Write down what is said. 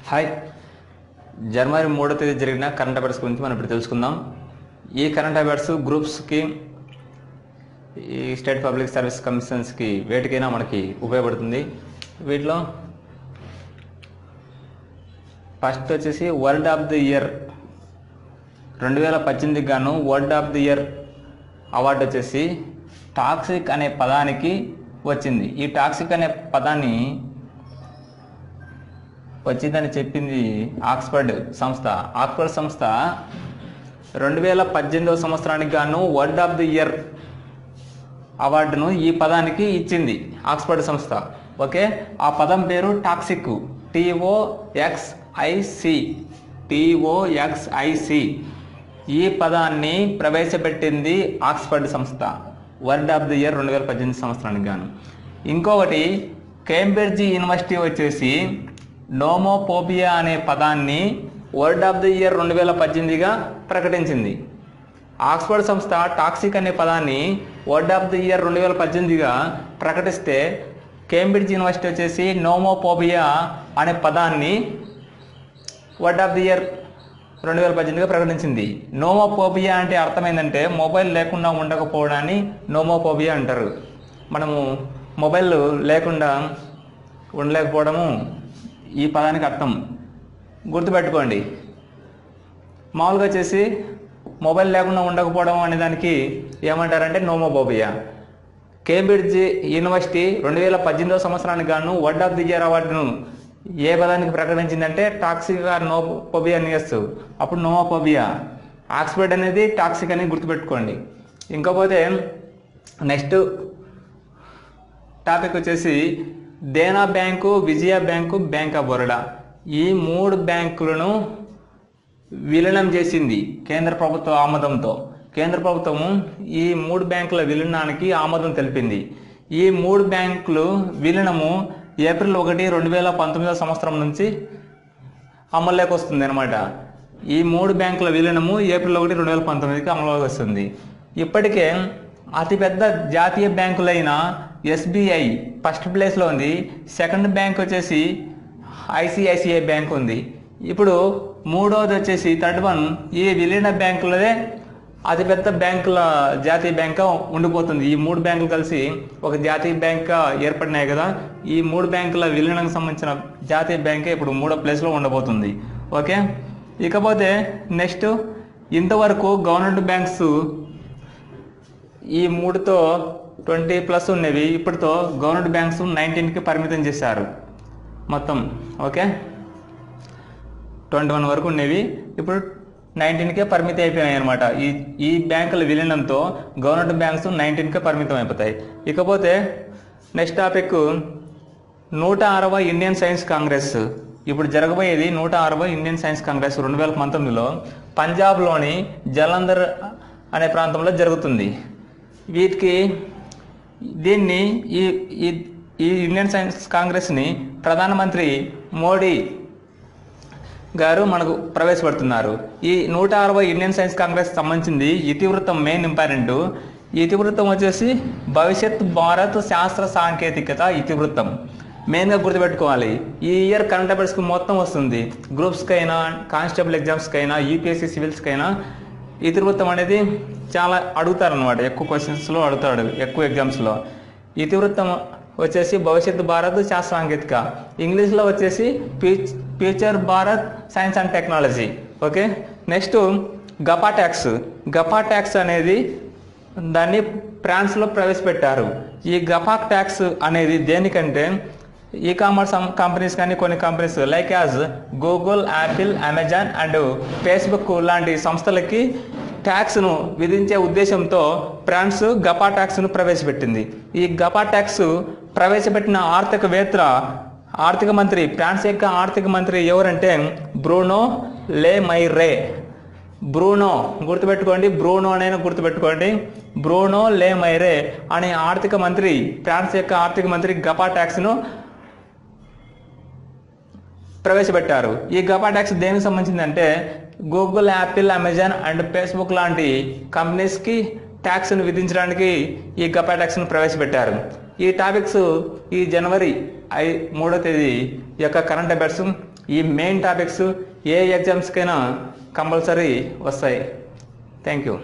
Hi, జనవరి 3వ తేదీ జరిగిన కరెంట్ అఫైర్స్ గురించి మనం ఇప్పుడు తెలుసుకుందాం. ఈ కరెంట్ అఫైర్స్ గ్రూప్స్కి, ఈ స్టేట్ పబ్లిక్ సర్వీస్ కమిషన్స్కి వేటికైనా మనకి ఉపయోగపడుతుంది. వీటిలో ఫస్ట్ వచ్చేసి వర్డ్ ఆఫ్ ది ఇయర్ 2018 గాను word of the year award వచ్చేసి టాక్సిక్ అనే పదానికి వచ్చింది. ఈ టాక్సిక్ అనే పదాన్ని వచ్చిందని చెప్పింది ఆక్స్ఫర్డ్ సంస్థ. ఆక్స్ఫర్డ్ సంస్థ 2018వ సంవత్సరానికి గాను వర్డ్ ఆఫ్ ది ఇయర్ అవార్డును ఈ పదానికి ఇచ్చింది ఆక్స్ఫర్డ్ సంస్థ. ఓకే, ఆ పదం పేరు టాక్సిక్, TOXIC. ఈ పదాన్ని ప్రవేశపెట్టింది ఆక్స్ఫర్డ్ సంస్థ వర్డ్ ఆఫ్ ది ఇయర్ 2018 సంవత్సరానికి గాను. ఇంకొకటి కేంబ్రిడ్జ్ యూనివర్సిటీ వచ్చేసి నోమోఫోబియా అనే పదాన్ని వర్డ్ ఆఫ్ ది ఇయర్ 2018గా ప్రకటించింది. ఆక్స్ఫర్డ్ సంస్థ టాక్సిక్ అనే పదాన్ని వర్డ్ ఆఫ్ ది ఇయర్ 2018గా ప్రకటిస్తే కేంబ్రిడ్జ్ యూనివర్సిటీ వచ్చేసి నోమోఫోబియా అనే పదాన్ని వర్డ్ ఆఫ్ ది ఇయర్ 2018గా ప్రకటించింది. నోమోఫోబియా అంటే అర్థం ఏంటంటే మొబైల్ లేకుండా ఉండకపోవడాన్ని నోమోఫోబియా అంటారు. మనము మొబైల్ లేకుండా ఉండలేకపోవడము ఈ పదానికి అర్థం. గుర్తుపెట్టుకోండి. మామూలుగా వచ్చేసి మొబైల్ లేకుండా ఉండకపోవడం అనే దానికి ఏమంటారంటే నోమోఫోబియా. కేంబ్రిడ్జ్ యూనివర్సిటీ 2018వ సంవత్సరానికి గాను వర్డ్ ఆఫ్ ది ఇయర్ అవార్డును ఏ పదానికి ప్రకటించిందంటే టాక్సిక్ ఆర్ నోమోఫోబియా అని చేస్తూ, అప్పుడు నోమోఫోబియా. ఆక్స్ఫర్డ్ అనేది టాక్సిక్ అని గుర్తుపెట్టుకోండి. ఇంకపోతే నెక్స్ట్ టాపిక్ వచ్చేసి Dena bank, Vijaya bank, bank of Baroda, ఈ 3 బ్యాంకులను విలీనం చేసింది కేంద్ర ప్రభుత్వ ఆమోదంతో. కేంద్ర ప్రభుత్వం ఈ 3 బ్యాంకుల విలీనానికి ఆమోదం తెలిపింది. ఈ 3 బ్యాంకులు విలీనము ఏప్రిల్ 1, 2019 సంవత్సరం నుంచి అమల్లోకి వస్తుంది అనమాట. ఈ 3 బ్యాంకుల విలీనము ఏప్రిల్ 1, 2019కి అమల్లోకి వస్తుంది. ఇప్పటికే అతిపెద్ద జాతీయ బ్యాంకులైన SBI ఫస్ట్ ప్లేస్లో ఉంది. సెకండ్ బ్యాంక్ వచ్చేసి ICICI బ్యాంక్ ఉంది. ఇప్పుడు మూడోది వచ్చేసి థర్డ్ వన్ ఈ విలీన బ్యాంకులదే అతిపెద్ద బ్యాంకుల జాతీయ బ్యాంక్ ఉండిపోతుంది. ఈ 3 బ్యాంకులు కలిసి ఒక జాతీయ బ్యాంక్ ఏర్పడినాయి కదా, ఈ 3 బ్యాంకుల విలీనానికి సంబంధించిన జాతీయ బ్యాంకే ఇప్పుడు 3వ ప్లేస్లో ఉండబోతుంది. ఓకే, ఇకపోతే నెక్స్ట్ ఇంతవరకు గవర్నమెంట్ బ్యాంక్స్ ఈ 3తో 20+ ఉన్నవి, ఇప్పటితో గవర్నమెంట్ బ్యాంక్స్ 19కి పరిమితం చేశారు మొత్తం. ఓకే, 21 వరకు ఉన్నవి ఇప్పుడు 19కే పరిమితం అయిపోయినాయి అనమాట. ఈ బ్యాంకుల విలీనంతో గవర్నమెంట్ బ్యాంక్స్ 19కే పరిమితం అయిపోతాయి. ఇకపోతే నెక్స్ట్ టాపిక్ 160వ ఇండియన్ సైన్స్ కాంగ్రెస్. ఇప్పుడు జరగబోయేది 160వ ఇండియన్ సైన్స్ కాంగ్రెస్ 2019లో పంజాబ్లోని జలంధర్ అనే ప్రాంతంలో జరుగుతుంది. దీన్ని ఈ ఇండియన్ సైన్స్ కాంగ్రెస్ని ప్రధానమంత్రి మోడీ గారు మనకు ప్రవేశపెడుతున్నారు. ఈ 160వ ఇండియన్ సైన్స్ కాంగ్రెస్ సంబంధించింది ఇతివృత్తం మెయిన్ ఇంపార్టెంట్. ఈ ఇతివృత్తం వచ్చేసి భవిష్యత్ భారత్ శాస్త్ర సాంకేతికత ఇతివృత్తం. మెయిన్గా గుర్తుపెట్టుకోవాలి. ఈ ఇయర్ కరెంట్ అఫైర్స్కి మొత్తం వస్తుంది. గ్రూప్స్కైనా, కానిస్టేబుల్ ఎగ్జామ్స్కైనా, UPSC సివిల్స్కైనా ఇతివృత్తం అనేది చాలా అడుగుతారు అనమాట. ఎక్కువ క్వశ్చన్స్లో అడుగుతాడు, ఎక్కువ ఎగ్జామ్స్లో. ఇతివృత్తం వచ్చేసి భవిష్యత్ భారత్ శాస్త్ర సాంకేతిక, ఇంగ్లీష్లో వచ్చేసి future Bharat science and technology. Okay, next GAFA tax అనేది దాన్ని ఫ్రాన్స్లో ప్రవేశపెట్టారు. ఈ గపా ట్యాక్స్ అనేది దేనికంటే ఈ-కామర్స్ కంపెనీస్ కానీ కొన్ని companies like as Google, Apple, Amazon and Facebook లాంటి సంస్థలకి ట్యాక్స్ను విధించే ఉద్దేశంతో ఫ్రాన్స్ గపా ట్యాక్స్ను ప్రవేశపెట్టింది. ఈ గపా ట్యాక్స్ ప్రవేశపెట్టిన ఆర్థిక మంత్రి, ఫ్రాన్స్ యొక్క ఆర్థిక మంత్రి ఎవరంటే బ్రూనో లే మైరే. బ్రూనో గుర్తుపెట్టుకోండి, బ్రూనో లే మైరే అనే ఆర్థిక మంత్రి, ఫ్రాన్స్ యొక్క ఆర్థిక మంత్రి గపా ట్యాక్స్ను ప్రవేశపెట్టారు. ఈ గపా ట్యాక్స్ దేనికి సంబంధించిందంటే Google, Apple, Amazon and Facebook లాంటి కంపెనీస్కి ట్యాక్స్ను విధించడానికి ఈ గపా ట్యాక్స్ను ప్రవేశపెట్టారు. ఈ టాపిక్స్ ఈ జనవరి 3వ తేదీ యొక్క కరెంట్ అఫైర్స్ ఈ మెయిన్ టాపిక్స్ ఏ ఎగ్జామ్స్కైనా కంపల్సరీ వస్తాయి. Thank you.